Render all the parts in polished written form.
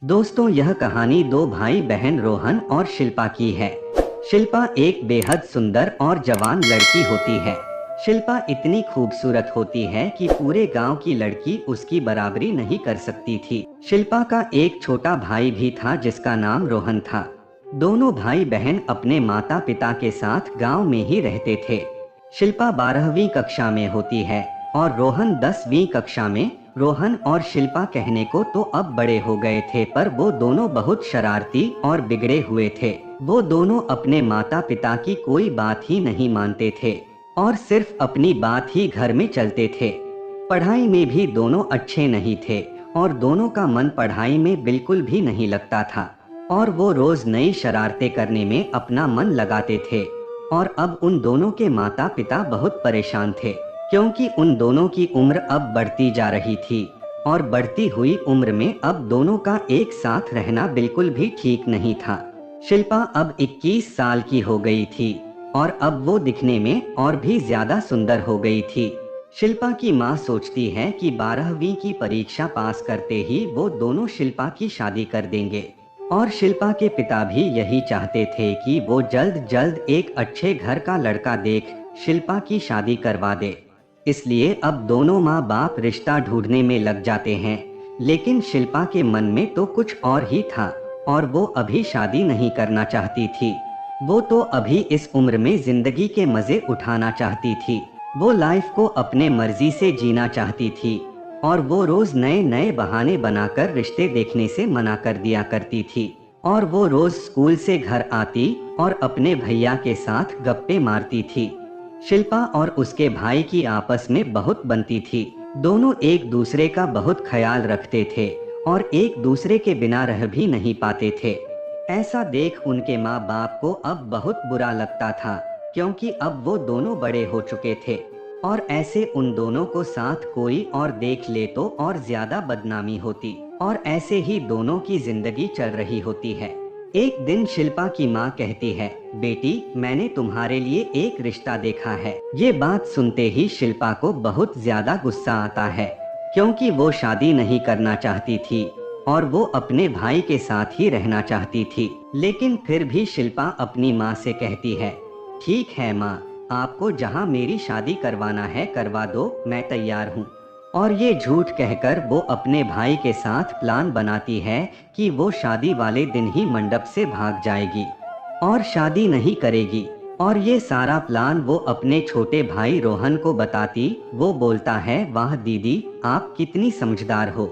दोस्तों, यह कहानी दो भाई बहन रोहन और शिल्पा की है। शिल्पा एक बेहद सुंदर और जवान लड़की होती है। शिल्पा इतनी खूबसूरत होती है कि पूरे गांव की लड़की उसकी बराबरी नहीं कर सकती थी। शिल्पा का एक छोटा भाई भी था जिसका नाम रोहन था। दोनों भाई बहन अपने माता पिता के साथ गांव में ही रहते थे। शिल्पा 12वीं कक्षा में होती है और रोहन 10वीं कक्षा में। रोहन और शिल्पा कहने को तो अब बड़े हो गए थे, पर वो दोनों बहुत शरारती और बिगड़े हुए थे। वो दोनों अपने माता पिता की कोई बात ही नहीं मानते थे और सिर्फ अपनी बात ही घर में चलते थे। पढ़ाई में भी दोनों अच्छे नहीं थे और दोनों का मन पढ़ाई में बिल्कुल भी नहीं लगता था और वो रोज नई शरारतें करने में अपना मन लगाते थे। और अब उन दोनों के माता पिता बहुत परेशान थे, क्योंकि उन दोनों की उम्र अब बढ़ती जा रही थी और बढ़ती हुई उम्र में अब दोनों का एक साथ रहना बिल्कुल भी ठीक नहीं था। शिल्पा अब 21 साल की हो गई थी और अब वो दिखने में और भी ज्यादा सुंदर हो गई थी। शिल्पा की माँ सोचती है कि 12वीं की परीक्षा पास करते ही वो दोनों शिल्पा की शादी कर देंगे और शिल्पा के पिता भी यही चाहते थे कि वो जल्द जल्द एक अच्छे घर का लड़का देख शिल्पा की शादी करवा दे। इसलिए अब दोनों माँ बाप रिश्ता ढूंढने में लग जाते हैं। लेकिन शिल्पा के मन में तो कुछ और ही था और वो अभी शादी नहीं करना चाहती थी। वो तो अभी इस उम्र में जिंदगी के मजे उठाना चाहती थी। वो लाइफ को अपने मर्जी से जीना चाहती थी और वो रोज नए नए बहाने बनाकर रिश्ते देखने से मना कर दिया करती थी। और वो रोज स्कूल से घर आती और अपने भैया के साथ गप्पे मारती थी। शिल्पा और उसके भाई की आपस में बहुत बनती थी। दोनों एक दूसरे का बहुत ख्याल रखते थे और एक दूसरे के बिना रह भी नहीं पाते थे। ऐसा देख उनके माँ बाप को अब बहुत बुरा लगता था, क्योंकि अब वो दोनों बड़े हो चुके थे और ऐसे उन दोनों को साथ कोई और देख ले तो और ज्यादा बदनामी होती और ऐसे ही दोनों की जिंदगी चल रही होती है। एक दिन शिल्पा की माँ कहती है, बेटी, मैंने तुम्हारे लिए एक रिश्ता देखा है। ये बात सुनते ही शिल्पा को बहुत ज्यादा गुस्सा आता है, क्योंकि वो शादी नहीं करना चाहती थी और वो अपने भाई के साथ ही रहना चाहती थी। लेकिन फिर भी शिल्पा अपनी माँ से कहती है, ठीक है माँ, आपको जहाँ मेरी शादी करवाना है करवा दो, मैं तैयार हूँ। और ये झूठ कहकर वो अपने भाई के साथ प्लान बनाती है कि वो शादी वाले दिन ही मंडप से भाग जाएगी और शादी नहीं करेगी। और ये सारा प्लान वो अपने छोटे भाई रोहन को बताती। वो बोलता है, वाह दीदी, आप कितनी समझदार हो,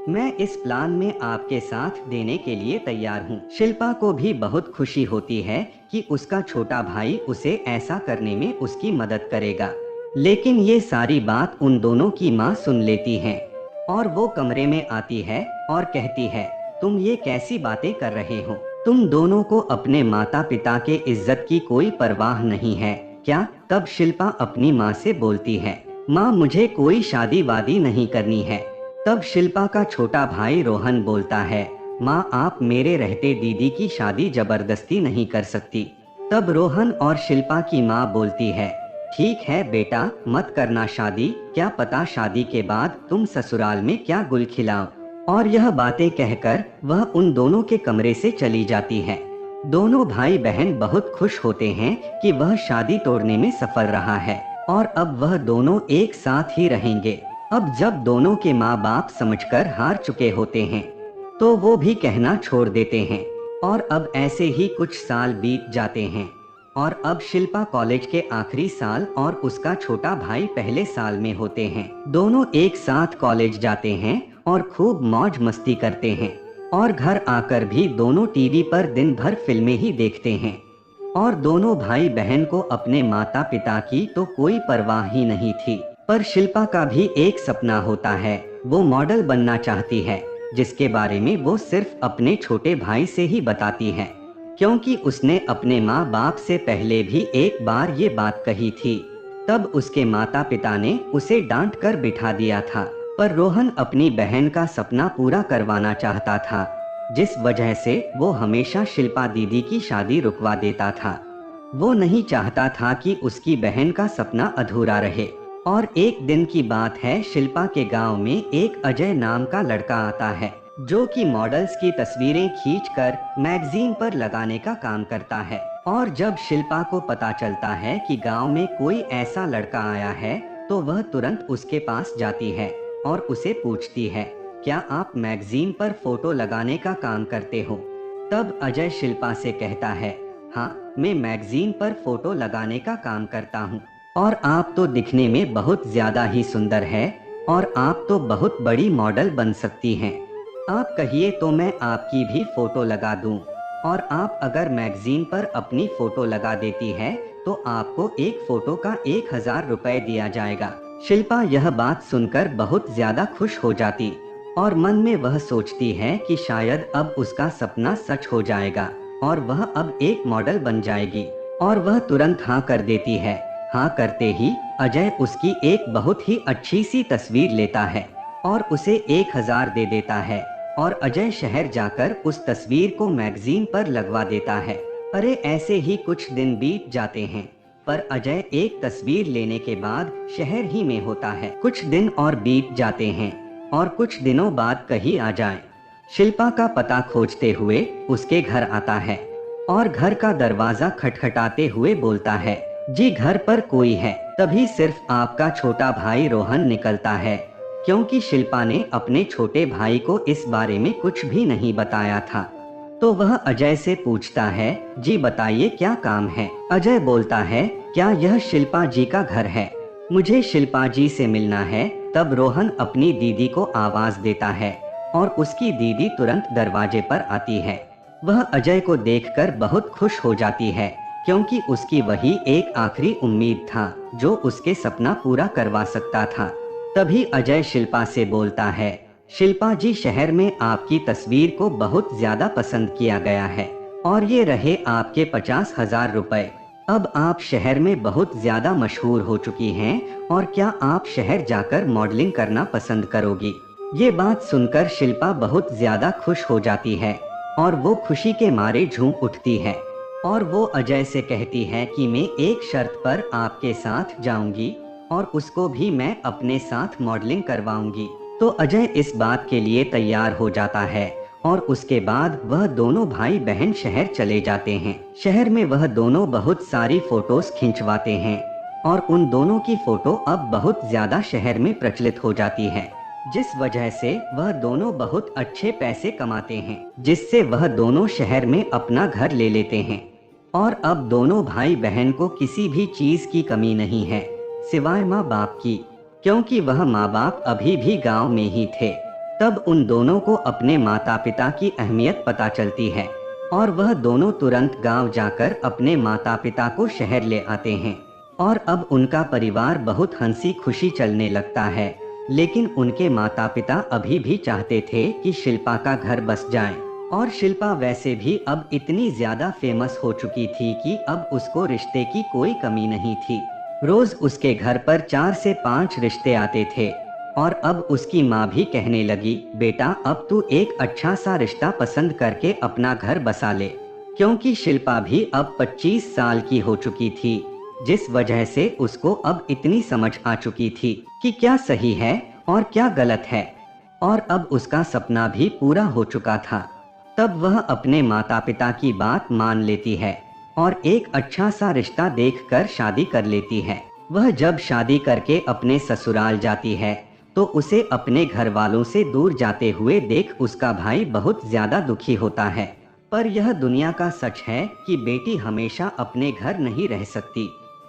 मैं इस प्लान में आपके साथ देने के लिए तैयार हूँ। शिल्पा को भी बहुत खुशी होती है कि उसका छोटा भाई उसे ऐसा करने में उसकी मदद करेगा। लेकिन ये सारी बात उन दोनों की माँ सुन लेती है और वो कमरे में आती है और कहती है, तुम ये कैसी बातें कर रहे हो? तुम दोनों को अपने माता पिता के इज्जत की कोई परवाह नहीं है क्या? तब शिल्पा अपनी माँ से बोलती है, माँ, मुझे कोई शादी वादी नहीं करनी है। तब शिल्पा का छोटा भाई रोहन बोलता है, माँ, आप मेरे रहते दीदी की शादी जबरदस्ती नहीं कर सकती। तब रोहन और शिल्पा की माँ बोलती है, ठीक है बेटा, मत करना शादी, क्या पता शादी के बाद तुम ससुराल में क्या गुल खिलाओ। और यह बातें कहकर वह उन दोनों के कमरे से चली जाती है। दोनों भाई बहन बहुत खुश होते हैं कि वह शादी तोड़ने में सफल रहा है और अब वह दोनों एक साथ ही रहेंगे। अब जब दोनों के माँ बाप समझकर हार चुके होते हैं तो वो भी कहना छोड़ देते हैं। और अब ऐसे ही कुछ साल बीत जाते हैं और अब शिल्पा कॉलेज के आखिरी साल और उसका छोटा भाई पहले साल में होते हैं। दोनों एक साथ कॉलेज जाते हैं और खूब मौज मस्ती करते हैं और घर आकर भी दोनों टीवी पर दिन भर फिल्में ही देखते हैं। और दोनों भाई बहन को अपने माता पिता की तो कोई परवाह ही नहीं थी। पर शिल्पा का भी एक सपना होता है, वो मॉडल बनना चाहती है, जिसके बारे में वो सिर्फ अपने छोटे भाई से ही बताती है, क्योंकि उसने अपने माँ बाप से पहले भी एक बार ये बात कही थी। तब उसके माता पिता ने उसे डांट कर बिठा दिया था। पर रोहन अपनी बहन का सपना पूरा करवाना चाहता था, जिस वजह से वो हमेशा शिल्पा दीदी की शादी रुकवा देता था। वो नहीं चाहता था कि उसकी बहन का सपना अधूरा रहे। और एक दिन की बात है, शिल्पा के गांव में एक अजय नाम का लड़का आता है। जो कि मॉडल्स की तस्वीरें खींचकर मैगजीन पर लगाने का काम करता है। और जब शिल्पा को पता चलता है कि गांव में कोई ऐसा लड़का आया है, तो वह तुरंत उसके पास जाती है और उसे पूछती है, क्या आप मैगजीन पर फोटो लगाने का काम करते हो? तब अजय शिल्पा से कहता है, हाँ, मैं मैगजीन पर फोटो लगाने का काम करता हूँ। और आप तो दिखने में बहुत ज्यादा ही सुंदर है और आप तो बहुत बड़ी मॉडल बन सकती हैं। आप कहिए तो मैं आपकी भी फोटो लगा दूं। और आप अगर मैगजीन पर अपनी फोटो लगा देती है तो आपको एक फोटो का 1000 रुपए दिया जाएगा। शिल्पा यह बात सुनकर बहुत ज्यादा खुश हो जाती और मन में वह सोचती है कि शायद अब उसका सपना सच हो जाएगा और वह अब एक मॉडल बन जाएगी। और वह तुरंत हाँ कर देती है। हाँ करते ही अजय उसकी एक बहुत ही अच्छी सी तस्वीर लेता है और उसे 1000 दे देता है और अजय शहर जाकर उस तस्वीर को मैगजीन पर लगवा देता है। अरे ऐसे ही कुछ दिन बीत जाते हैं, पर अजय एक तस्वीर लेने के बाद शहर ही में होता है। कुछ दिन और बीत जाते हैं और कुछ दिनों बाद कहीं आ जाए, शिल्पा का पता खोजते हुए उसके घर आता है और घर का दरवाजा खटखटाते हुए बोलता है, जी घर पर कोई है? तभी सिर्फ आपका छोटा भाई रोहन निकलता है, क्योंकि शिल्पा ने अपने छोटे भाई को इस बारे में कुछ भी नहीं बताया था। तो वह अजय से पूछता है, जी बताइए क्या काम है? अजय बोलता है, क्या यह शिल्पा जी का घर है? मुझे शिल्पा जी से मिलना है। तब रोहन अपनी दीदी को आवाज देता है और उसकी दीदी तुरंत दरवाजे पर आती है। वह अजय को देखकर बहुत खुश हो जाती है, क्योंकि उसकी वही एक आखिरी उम्मीद था जो उसके सपना पूरा करवा सकता था। तभी अजय शिल्पा से बोलता है, शिल्पा जी शहर में आपकी तस्वीर को बहुत ज्यादा पसंद किया गया है और ये रहे आपके 50,000 रुपए। अब आप शहर में बहुत ज्यादा मशहूर हो चुकी हैं और क्या आप शहर जाकर मॉडलिंग करना पसंद करोगी? ये बात सुनकर शिल्पा बहुत ज्यादा खुश हो जाती है और वो खुशी के मारे झूम उठती है और वो अजय से कहती है कि मैं एक शर्त पर आपके साथ जाऊंगी और उसको भी मैं अपने साथ मॉडलिंग करवाऊंगी। तो अजय इस बात के लिए तैयार हो जाता है और उसके बाद वह दोनों भाई बहन शहर चले जाते हैं। शहर में वह दोनों बहुत सारी फोटोज खिंचवाते हैं और उन दोनों की फोटो अब बहुत ज्यादा शहर में प्रचलित हो जाती है, जिस वजह से वह दोनों बहुत अच्छे पैसे कमाते हैं, जिससे वह दोनों शहर में अपना घर ले लेते हैं। और अब दोनों भाई बहन को किसी भी चीज की कमी नहीं है सिवाय माँ बाप की, क्योंकि वह माँ बाप अभी भी गांव में ही थे। तब उन दोनों को अपने माता पिता की अहमियत पता चलती है और वह दोनों तुरंत गांव जाकर अपने माता पिता को शहर ले आते हैं और अब उनका परिवार बहुत हंसी खुशी चलने लगता है। लेकिन उनके माता पिता अभी भी चाहते थे कि शिल्पा का घर बस जाए और शिल्पा वैसे भी अब इतनी ज्यादा फेमस हो चुकी थी कि अब उसको रिश्ते की कोई कमी नहीं थी। रोज उसके घर पर 4 से 5 रिश्ते आते थे और अब उसकी माँ भी कहने लगी, बेटा अब तू एक अच्छा सा रिश्ता पसंद करके अपना घर बसा ले, क्योंकि शिल्पा भी अब 25 साल की हो चुकी थी, जिस वजह से उसको अब इतनी समझ आ चुकी थी कि क्या सही है और क्या गलत है और अब उसका सपना भी पूरा हो चुका था। तब वह अपने माता पिता की बात मान लेती है और एक अच्छा सा रिश्ता देखकर शादी कर लेती है। वह जब शादी करके अपने ससुराल जाती है तो उसे अपने घर वालों से दूर जाते हुए देख उसका भाई बहुत ज्यादा दुखी होता है। पर यह दुनिया का सच है कि बेटी हमेशा अपने घर नहीं रह सकती,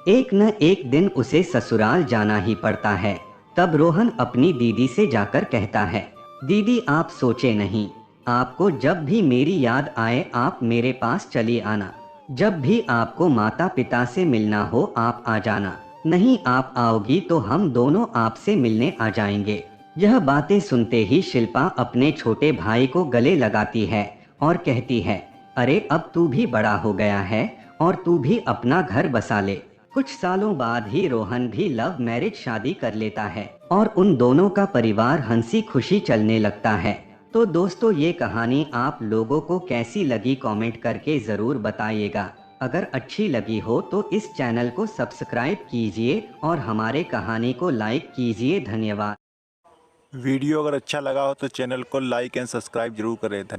एक न एक दिन उसे ससुराल जाना ही पड़ता है। तब रोहन अपनी दीदी से जाकर कहता है, दीदी आप सोचे नहीं, आपको जब भी मेरी याद आए आप मेरे पास चली आना, जब भी आपको माता पिता से मिलना हो आप आ जाना, नहीं आप आओगी तो हम दोनों आपसे मिलने आ जाएंगे। यह बातें सुनते ही शिल्पा अपने छोटे भाई को गले लगाती है और कहती है, अरे अब तू भी बड़ा हो गया है और तू भी अपना घर बसा ले। कुछ सालों बाद ही रोहन भी लव मैरिज शादी कर लेता है और उन दोनों का परिवार हंसी खुशी चलने लगता है। तो दोस्तों ये कहानी आप लोगों को कैसी लगी कमेंट करके ज़रूर बताइएगा। अगर अच्छी लगी हो तो इस चैनल को सब्सक्राइब कीजिए और हमारे कहानी को लाइक कीजिए। धन्यवाद। वीडियो अगर अच्छा लगा हो तो चैनल को लाइक एंड सब्सक्राइब जरूर करें। धन्यवाद।